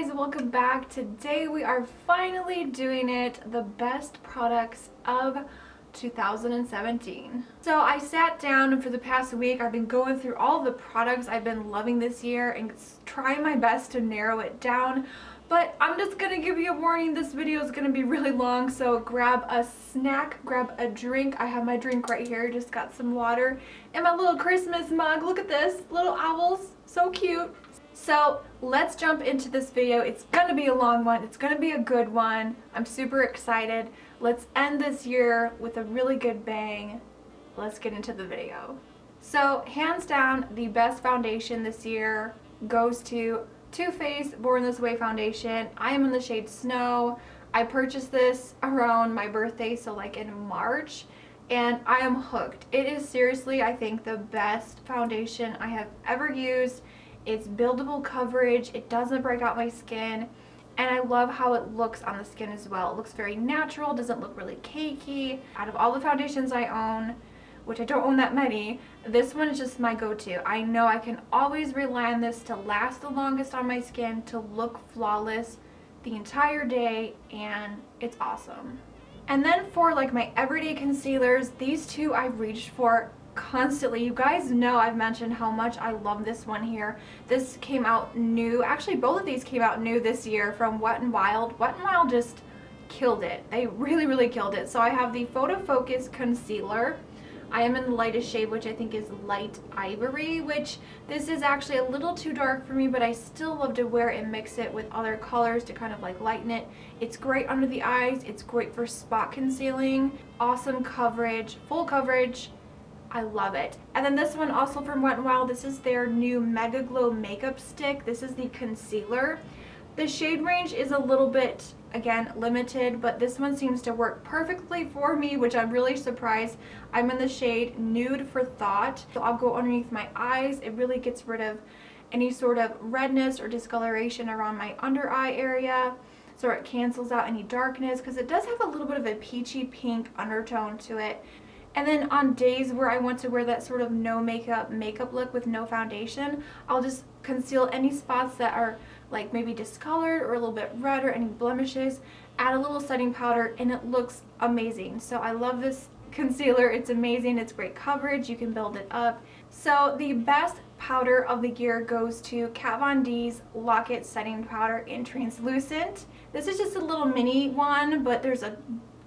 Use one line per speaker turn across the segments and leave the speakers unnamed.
guys, welcome back. Today we are finally doing it, the best products of 2017. So I sat down and for the past week I've been going through all the products I've been loving this year and trying my best to narrow it down. But I'm just gonna give you a warning, this video is gonna be really long, so grab a snack, grab a drink. I have my drink right here, just got some water, and my little Christmas mug. Look at this, little owls, so cute. So let's jump into this video. It's gonna be a long one, it's gonna be a good one. I'm super excited. Let's end this year with a really good bang. Let's get into the video. So hands down, the best foundation this year goes to Too Faced Born This Way foundation. I am in the shade Snow. I purchased this around my birthday, so like in March, and I am hooked. It is seriously, I think, the best foundation I have ever used. It's buildable coverage, it doesn't break out my skin, and I love how it looks on the skin as well. It looks very natural, doesn't look really cakey. Out of all the foundations I own, which I don't own that many, this one is just my go-to. I know I can always rely on this to last the longest on my skin, to look flawless the entire day, and it's awesome. And then for like my everyday concealers, these two I've reached for constantly. You guys know I've mentioned how much I love this one here. This came out new. Actually, both of these came out new this year from Wet n Wild. Wet n Wild just killed it. They really killed it. So I have the Photo Focus Concealer. I am in the lightest shade, which I think is light ivory, which this is actually a little too dark for me, but I still love to wear it and mix it with other colors to kind of like lighten it. It's great under the eyes. It's great for spot concealing. Awesome coverage, full coverage. I love it. And then this one also from Wet n Wild, this is their new Mega Glow Makeup Stick. This is the concealer. The shade range is a little bit, again, limited, but this one seems to work perfectly for me, which I'm really surprised. I'm in the shade Nude for Thought. So I'll go underneath my eyes. It really gets rid of any sort of redness or discoloration around my under eye area. So it cancels out any darkness because it does have a little bit of a peachy pink undertone to it. And then on days where I want to wear that sort of no makeup look with no foundation, I'll just conceal any spots that are like maybe discolored or a little bit red or any blemishes, add a little setting powder, and it looks amazing. So I love this concealer. It's amazing. It's great coverage. You can build it up. So the best powder of the year goes to Kat Von D's Lock-It Setting Powder in Translucent. This is just a little mini one, but there's a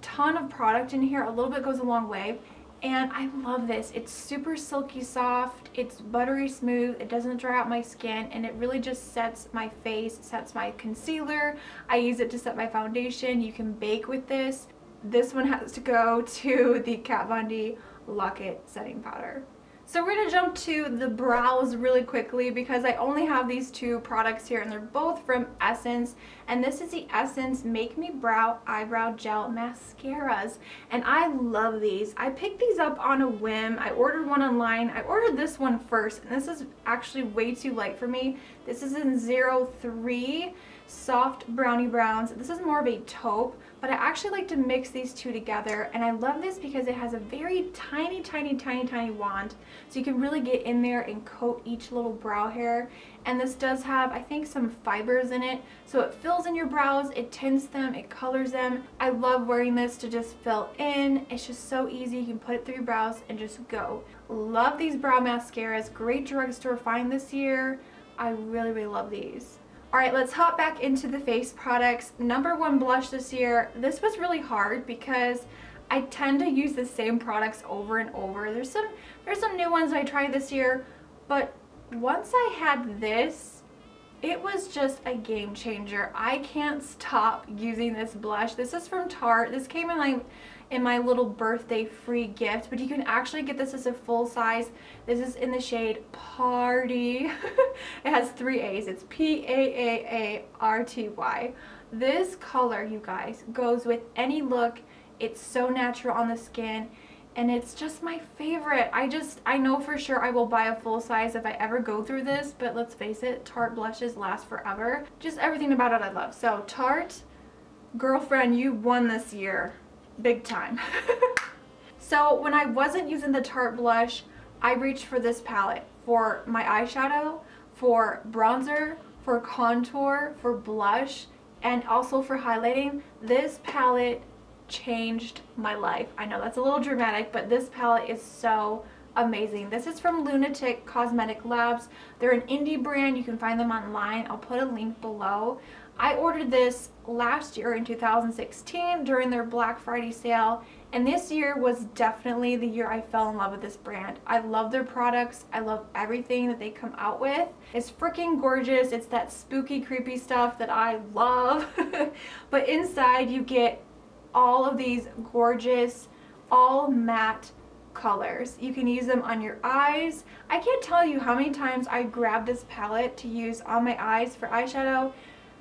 ton of product in here. A little bit goes a long way. And I love this. It's super silky soft, it's buttery smooth, it doesn't dry out my skin, and it really just sets my face, sets my concealer. I use it to set my foundation. You can bake with this. This one has to go to the Kat Von D Lock-It Setting Powder. So we're going to jump to the brows really quickly because I only have these two products here and they're both from Essence, and this is the Essence Make Me Brow Eyebrow Gel Mascaras, and I love these. I picked these up on a whim. I ordered one online. I ordered this one first, and this is actually way too light for me. This is in 03 Soft Brownie Browns. This is more of a taupe, but I actually like to mix these two together, and I love this because it has a very tiny wand, so you can really get in there and coat each little brow hair. And this does have, I think, some fibers in it, so it fills in your brows, it tints them, it colors them. I love wearing this to just fill in. It's just so easy. You can put it through your brows and just go. Love these brow mascaras. Great drugstore find this year. I really love these. Alright, let's hop back into the face products. Number one blush this year. This was really hard because I tend to use the same products over and over. There's some new ones I tried this year, but once I had this, it was just a game changer. I can't stop using this blush. This is from Tarte. This came in my little birthday free gift, but you can actually get this as a full size. This is in the shade Party. It has 3 A's. It's P-A-A-A-R-T-Y. This color, you guys, goes with any look. It's so natural on the skin, and it's just my favorite. I know for sure I will buy a full size if I ever go through this, but let's face it, Tarte blushes last forever. Just everything about it I love. So Tarte, girlfriend, you won this year. Big time. So when I wasn't using the Tarte blush, I reached for this palette for my eyeshadow, for bronzer, for contour, for blush, and also for highlighting. This palette changed my life. I know that's a little dramatic, but this palette is so amazing. This is from Lunatic Cosmetic Labs. They're an indie brand. You can find them online. I'll put a link below. I ordered this last year in 2016 during their Black Friday sale, and this year was definitely the year I fell in love with this brand. I love their products. I love everything that they come out with. It's freaking gorgeous. It's that spooky, creepy stuff that I love. But inside you get all of these gorgeous, all matte colors. You can use them on your eyes. I can't tell you how many times I grabbed this palette to use on my eyes for eyeshadow,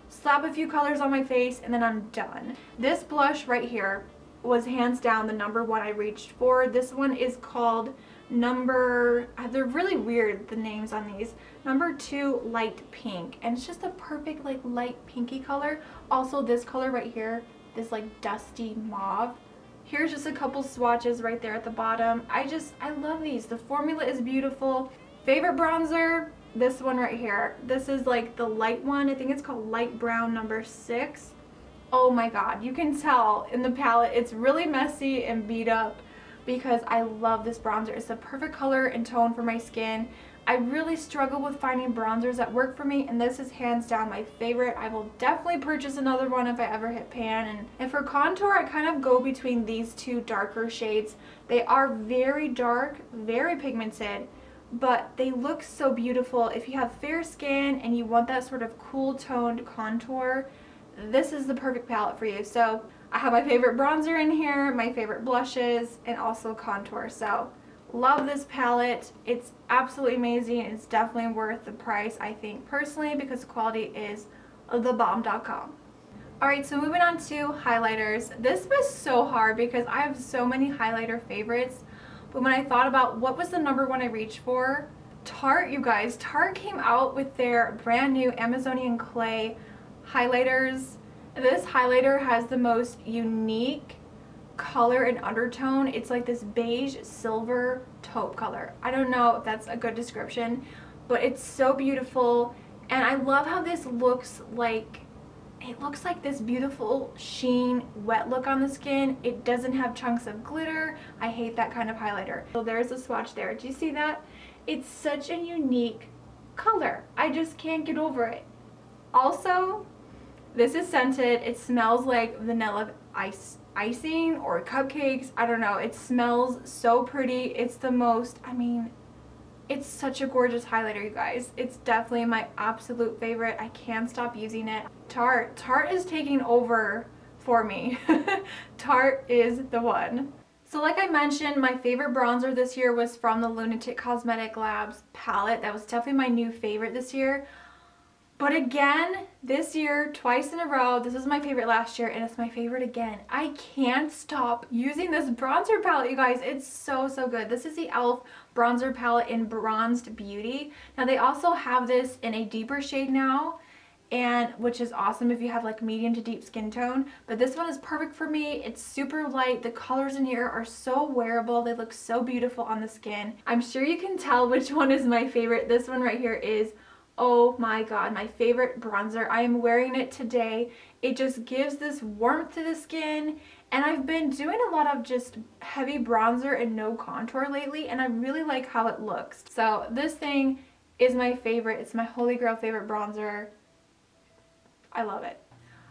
slap a few colors on my face, and then I'm done. This blush right here was hands down the #1 I reached for. This one is called they're really weird, the names on these, #2 Light Pink, and it's just a perfect like light pinky color. Also this color right here, this like dusty mauve. Here's just a couple swatches right there at the bottom. I love these. The formula is beautiful. Favorite bronzer, this one right here. This is like the light one. I think it's called Light Brown #6. Oh my god, you can tell in the palette it's really messy and beat up because I love this bronzer. It's the perfect color and tone for my skin. I really struggle with finding bronzers that work for me, and this is hands down my favorite. I will definitely purchase another one if I ever hit pan. And for contour, I kind of go between these two darker shades. They are very dark, very pigmented, but they look so beautiful. If you have fair skin and you want that sort of cool toned contour, this is the perfect palette for you. So I have my favorite bronzer in here, my favorite blushes, and also contour. So love this palette. It's absolutely amazing. It's definitely worth the price, I think, personally, because the quality is thebomb.com. Alright, so moving on to highlighters. This was so hard because I have so many highlighter favorites, but when I thought about what was the #1 I reached for, Tarte, you guys. Tarte came out with their brand new Amazonian clay highlighters. This highlighter has the most unique color and undertone. It's like this beige silver taupe color. I don't know if that's a good description, but it's so beautiful, and I love how this looks like. It looks like this beautiful sheen wet look on the skin. It doesn't have chunks of glitter. I hate that kind of highlighter. So there's a swatch there. Do you see that? It's such a unique color. I just can't get over it. Also, this is scented. It smells like vanilla icing or cupcakes. I don't know. It smells so pretty. It's the most, I mean, it's such a gorgeous highlighter, you guys. It's definitely my absolute favorite. I can't stop using it. Tarte is taking over for me. Tarte is the one. So like I mentioned, my favorite bronzer this year was from the Lunatic Cosmetic Labs palette. That was definitely my new favorite this year. But again, this year, twice in a row, this was my favorite last year, and it's my favorite again. I can't stop using this bronzer palette, you guys. It's so, so good. This is the e.l.f. bronzer palette in Bronzed Beauty. Now, they also have this in a deeper shade now, and which is awesome if you have like medium to deep skin tone. But this one is perfect for me. It's super light. The colors in here are so wearable. They look so beautiful on the skin. I'm sure you can tell which one is my favorite. This one right here is, oh my god, my favorite bronzer. I am wearing it today. It just gives this warmth to the skin, and I've been doing a lot of just heavy bronzer and no contour lately, and I really like how it looks. So this thing is my favorite. It's my holy grail favorite bronzer. I love it.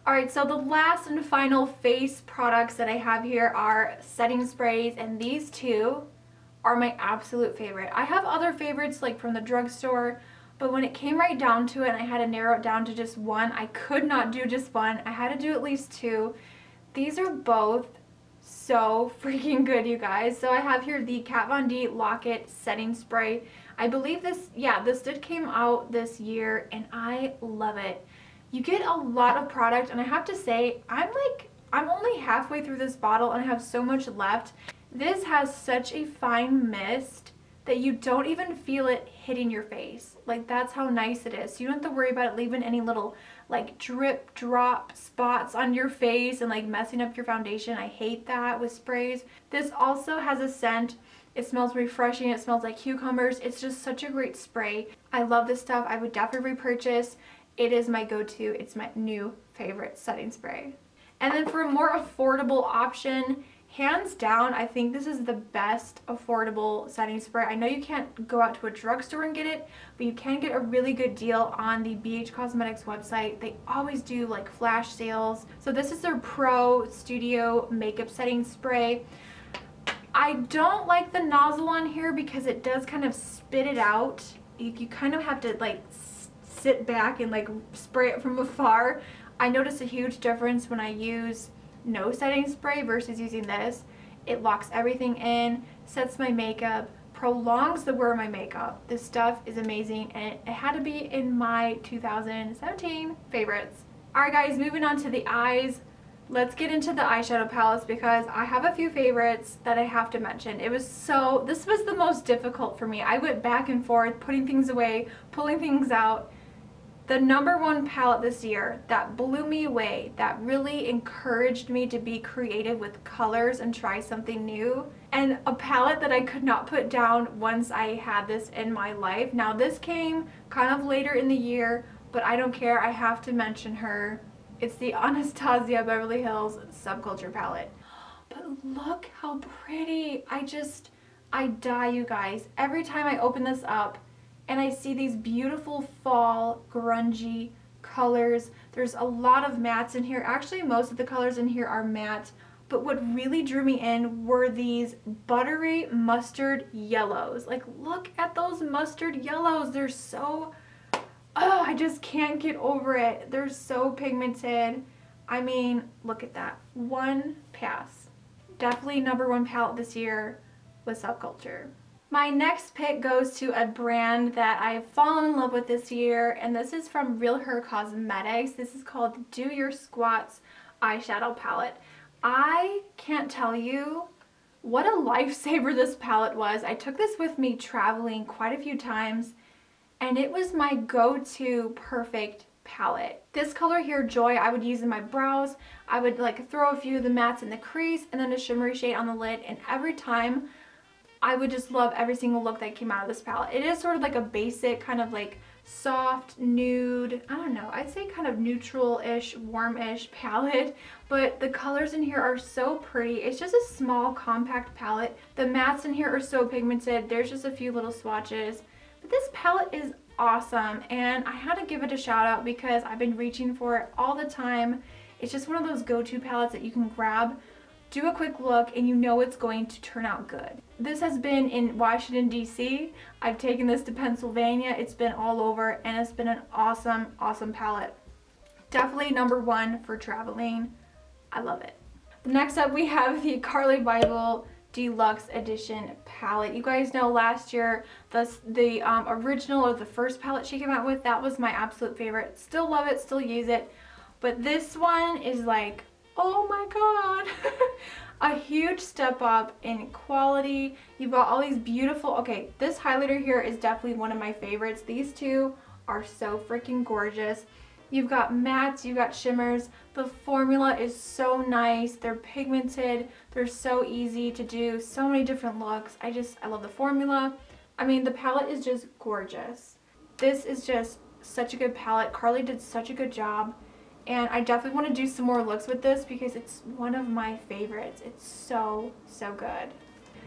Alright, so the last and final face products that I have here are setting sprays, and these two are my absolute favorite. I have other favorites like from the drugstore, but when it came right down to it and I had to narrow it down to just one, I could not do just one. I had to do at least two. These are both so freaking good, you guys. So I have here the Kat Von D Lock-It Setting Spray. I believe this, yeah, this did came out this year, and I love it. You get a lot of product, and I have to say, I'm only halfway through this bottle and I have so much left. This has such a fine mist that you don't even feel it hitting your face. Like, that's how nice it is. So you don't have to worry about it leaving any little like drip drop spots on your face and like messing up your foundation. I hate that with sprays. This also has a scent. It smells refreshing. It smells like cucumbers. It's just such a great spray. I love this stuff. I would definitely repurchase. it is my go-to. It's my new favorite setting spray. And then for a more affordable option, hands down, I think this is the best affordable setting spray. I know you can't go out to a drugstore and get it, but you can get a really good deal on the BH Cosmetics website. They always do like flash sales. So this is their Pro Studio Makeup Setting Spray. I don't like the nozzle on here because it does kind of spit it out. You kind of have to like sit back and like spray it from afar. I notice a huge difference when I use no setting spray versus using this. It locks everything in, sets my makeup, prolongs the wear of my makeup. This stuff is amazing, and it had to be in my 2017 favorites. Alright guys, moving on to the eyes. Let's get into the eyeshadow palettes because I have a few favorites that I have to mention. This was the most difficult for me. I went back and forth, putting things away, pulling things out. The #1 palette this year that blew me away, that really encouraged me to be creative with colors and try something new, and a palette that I could not put down once I had this in my life. Now this came kind of later in the year, but I don't care, I have to mention her. It's the Anastasia Beverly Hills Subculture palette. But look how pretty. I die, you guys. Every time I open this up and I see these beautiful fall grungy colors. There's a lot of mattes in here. Actually, most of the colors in here are matte, but what really drew me in were these buttery mustard yellows. Like, look at those mustard yellows. They're so, oh, I just can't get over it. They're so pigmented. I mean, look at that. One pass. Definitely #1 palette this year with Subculture. My next pick goes to a brand that I've fallen in love with this year, and this is from Real Her Cosmetics. This is called Do Your Squats eyeshadow palette. I can't tell you what a lifesaver this palette was. I took this with me traveling quite a few times, and it was my go-to perfect palette. This color here, Joy, I would use in my brows. I would like throw a few of the mattes in the crease and then a shimmery shade on the lid, and every time I would just love every single look that came out of this palette. It is sort of like a basic kind of like soft nude, I don't know, I'd say kind of neutral-ish, warm-ish palette, but the colors in here are so pretty. It's just a small compact palette. The mattes in here are so pigmented. There's just a few little swatches, but this palette is awesome, and I had to give it a shout out because I've been reaching for it all the time. It's just one of those go-to palettes that you can grab, do a quick look, and you know it's going to turn out good. This has been in Washington, D.C. I've taken this to Pennsylvania. It's been all over, and it's been an awesome, awesome palette. Definitely #1 for traveling. I love it. Next up, we have the Carly Bible Deluxe Edition palette. You guys know last year, the original or the first palette she came out with, that was my absolute favorite. Still love it, still use it. But this one is like, oh my god. A huge step up in quality. You've got all these beautiful, okay, this highlighter here is definitely one of my favorites. These two are so freaking gorgeous. You've got mattes, you've got shimmers. The formula is so nice. They're pigmented. They're so easy to do. So many different looks. I love the formula. I mean, the palette is just gorgeous. This is just such a good palette. Carly did such a good job. And I definitely want to do some more looks with this because it's one of my favorites. It's so, so good.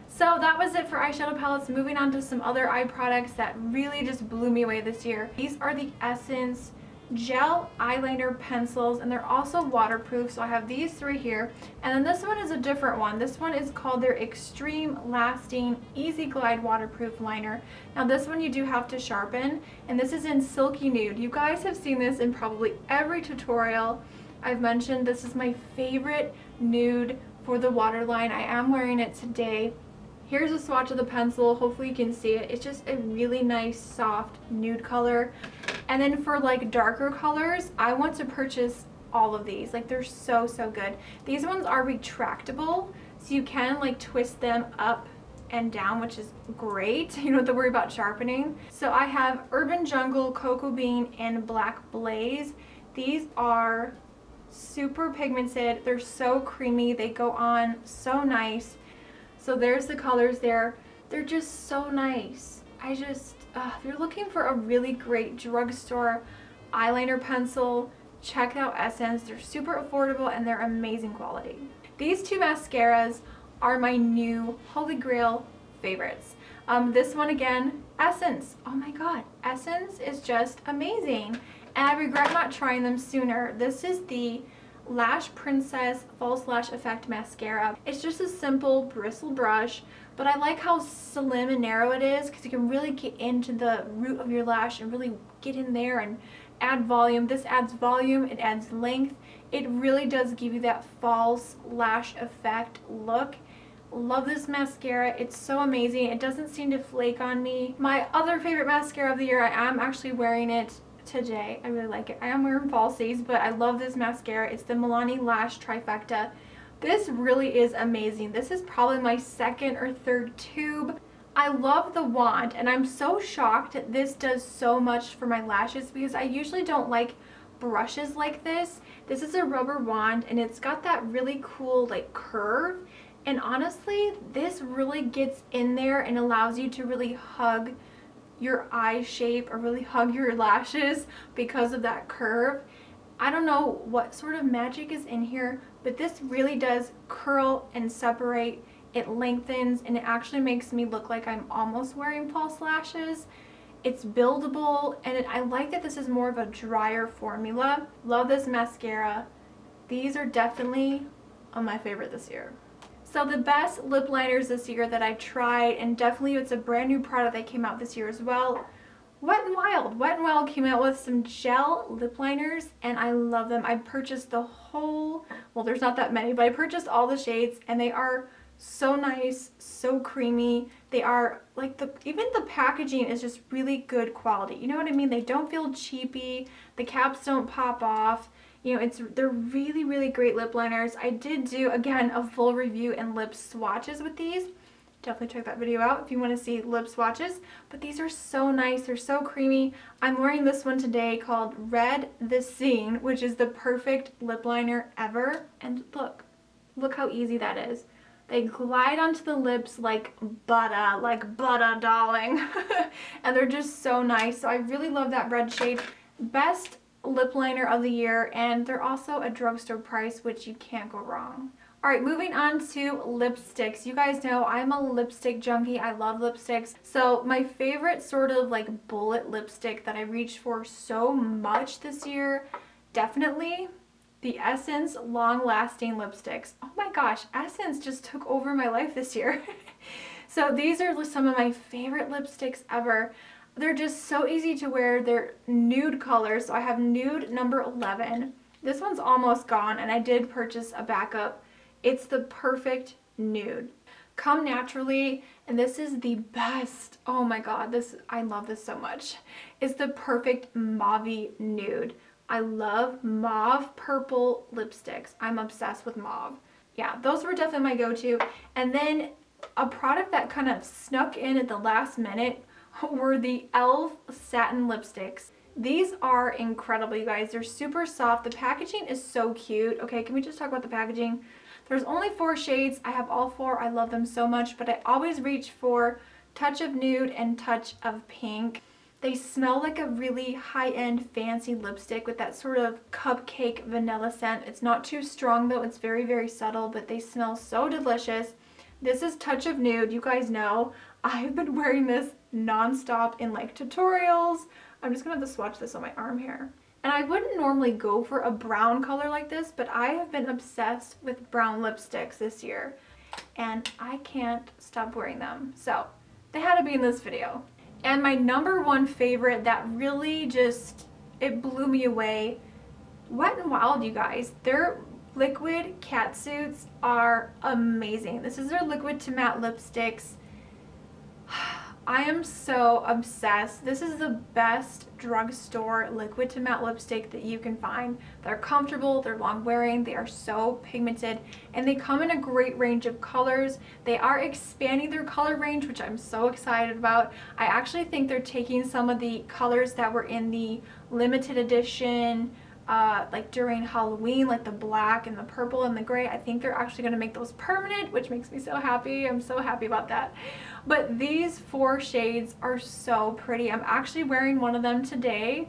So that was it for eyeshadow palettes. Moving on to some other eye products that really just blew me away this year. These are the Essence Gel Eyeliner pencils, and they're also waterproof. So I have these three here, and then this one is a different one. This one is called their Extreme Lasting Easy Glide Waterproof Liner. Now this one you do have to sharpen, and this is in Silky Nude. You guys have seen this in probably every tutorial I've mentioned. This is my favorite nude for the waterline. I am wearing it today. Here's a swatch of the pencil. Hopefully you can see it. It's just a really nice soft nude color. And then for like darker colors, I want to purchase all of these. Like, they're so, so good. These ones are retractable, so you can like twist them up and down, which is great. You don't have to worry about sharpening. So I have Urban Jungle, Cocoa Bean, and Black Blaze. These are super pigmented. They're so creamy. They go on so nice. So there's the colors there. They're just so nice. If you're looking for a really great drugstore eyeliner pencil. Check out Essence. They're super affordable and they're amazing quality. These two mascaras are my new Holy Grail favorites. This one again, Essence. Oh my god, Essence is just amazing. And I regret not trying them sooner. This is the Lash Princess False Lash Effect Mascara. It's just a simple bristle brush, but I like how slim and narrow it is because you can really get into the root of your lash and really get in there and add volume. This adds volume, it adds length. It really does give you that false lash effect look. Love this mascara. It's so amazing. It doesn't seem to flake on me. My other favorite mascara of the year, I am actually wearing it today. I really like it. I am wearing falsies, but I love this mascara. It's the Milani Lash Trifecta. This really is amazing. This is probably my second or third tube. I love the wand, and I'm so shocked that this does so much for my lashes because I usually don't like brushes like this. This is a rubber wand, and it's got that really cool like curve, and honestly, this really gets in there and allows you to really hug your eye shape or really hug your lashes because of that curve. I don't know what sort of magic is in here, but this really does curl and separate. It lengthens and it actually makes me look like I'm almost wearing false lashes. It's buildable, and I like that this is more of a drier formula. Love this mascara. These are definitely my favorite this year. So the best lip liners this year that I tried, and definitely it's a brand new product that came out this year as well, Wet n Wild. Wet n Wild came out with some gel lip liners and I love them. I purchased the whole, well there's not that many, but I purchased all the shades and they are so nice, so creamy. They are like even the packaging is just really good quality. You know what I mean? They don't feel cheapy. The caps don't pop off. You know, they're really, really great lip liners. I did do, again, a full review and lip swatches with these. Definitely check that video out if you want to see lip swatches. But these are so nice. They're so creamy. I'm wearing this one today called Red the Scene, which is the perfect lip liner ever. And look how easy that is. They glide onto the lips like butter, darling. And they're just so nice. So I really love that red shade. Best lip liner of the year, and they're also a drugstore price, which you can't go wrong. All right, moving on to lipsticks. You guys know I'm a lipstick junkie. I love lipsticks. So my favorite sort of like bullet lipstick that I reached for so much this year, definitely the Essence Long Lasting Lipsticks. Oh my gosh, Essence just took over my life this year. So these are some of my favorite lipsticks ever. They're just so easy to wear. They're nude colors. So I have nude number 11. This one's almost gone, and I did purchase a backup. It's the perfect nude. Come naturally, and this is the best. Oh my god, I love this so much. It's the perfect mauve nude. I love mauve purple lipsticks. I'm obsessed with mauve. Yeah, those were definitely my go-to. And then a product that kind of snuck in at the last minute were the e.l.f. satin lipsticks. These are incredible, you guys. They're super soft. The packaging is so cute. Okay, can we just talk about the packaging? There's only 4 shades. I have all 4. I love them so much, but I always reach for touch of nude and touch of pink. They smell like a really high-end fancy lipstick with that sort of cupcake vanilla scent. It's not too strong though. It's very, very subtle, but they smell so delicious. This is Touch of Nude. You guys know I've been wearing this non-stop in like tutorials. I'm just gonna have to swatch this on my arm here. And I wouldn't normally go for a brown color like this, but I have been obsessed with brown lipsticks this year and I can't stop wearing them. So they had to be in this video. And my number 1 favorite that really just, it blew me away, Wet n Wild, you guys. Their liquid cat suits are amazing. This is their liquid to matte lipsticks. I am so obsessed. This is the best drugstore liquid to matte lipstick that you can find. They're comfortable, they're long wearing, they are so pigmented, and they come in a great range of colors. They are expanding their color range, which I'm so excited about. I actually think they're taking some of the colors that were in the limited edition like during Halloween, like the black and the purple and the gray. I think they're actually going to make those permanent, which makes me so happy. I'm so happy about that. But these 4 shades are so pretty. I'm actually wearing one of them today.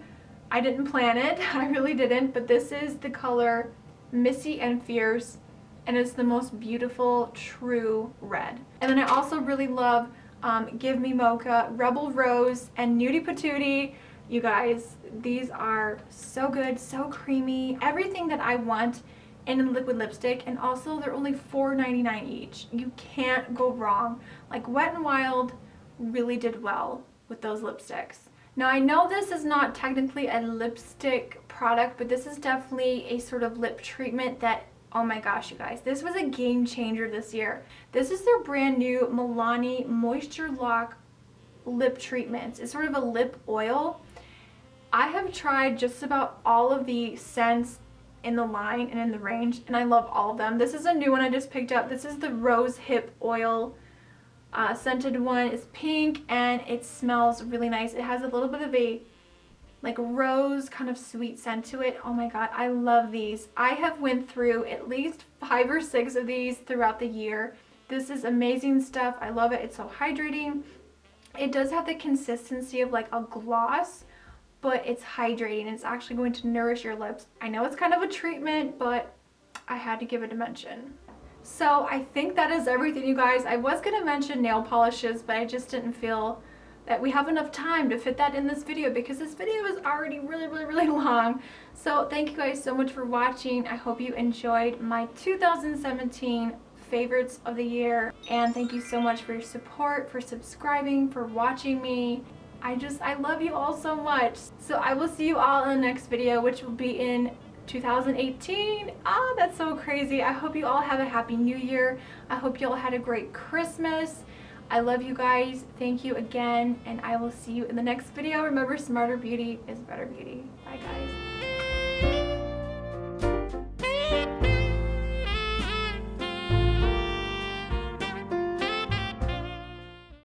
I didn't plan it, I really didn't, but this is the color Missy and Fierce, and it's the most beautiful true red. And then I also really love Give Me Mocha, Rebel Rose, and Nudie Patootie. You guys, these are so good, so creamy, everything that I want in a liquid lipstick, and also they're only $4.99 each. You can't go wrong. Like Wet n Wild really did well with those lipsticks. Now I know this is not technically a lipstick product, but this is definitely a sort of lip treatment that, oh my gosh, you guys, this was a game changer this year. This is their brand new Milani Moisture Lock lip treatments. It's sort of a lip oil. I have tried just about all of the scents in the line and in the range, and I love all of them. This is a new one I just picked up. This is the Rose Hip Oil scented one. It's pink and it smells really nice. It has a little bit of a like rose kind of sweet scent to it. Oh my god, I love these. I have went through at least 5 or 6 of these throughout the year. This is amazing stuff. I love it. It's so hydrating. It does have the consistency of like a gloss, but it's hydrating. It's actually going to nourish your lips. I know it's kind of a treatment, but I had to give it a mention. So I think that is everything, you guys. I was going to mention nail polishes, but I just didn't feel that we have enough time to fit that in this video because this video is already really long. So thank you guys so much for watching. I hope you enjoyed my 2017 favorites of the year, and thank you so much for your support, for subscribing, for watching me. I love you all so much. So I will see you all in the next video, which will be in 2018. Ah, that's so crazy. I hope you all have a happy new year. I hope you all had a great Christmas. I love you guys. Thank you again, and I will see you in the next video. Remember, smarter beauty is better beauty. Bye guys.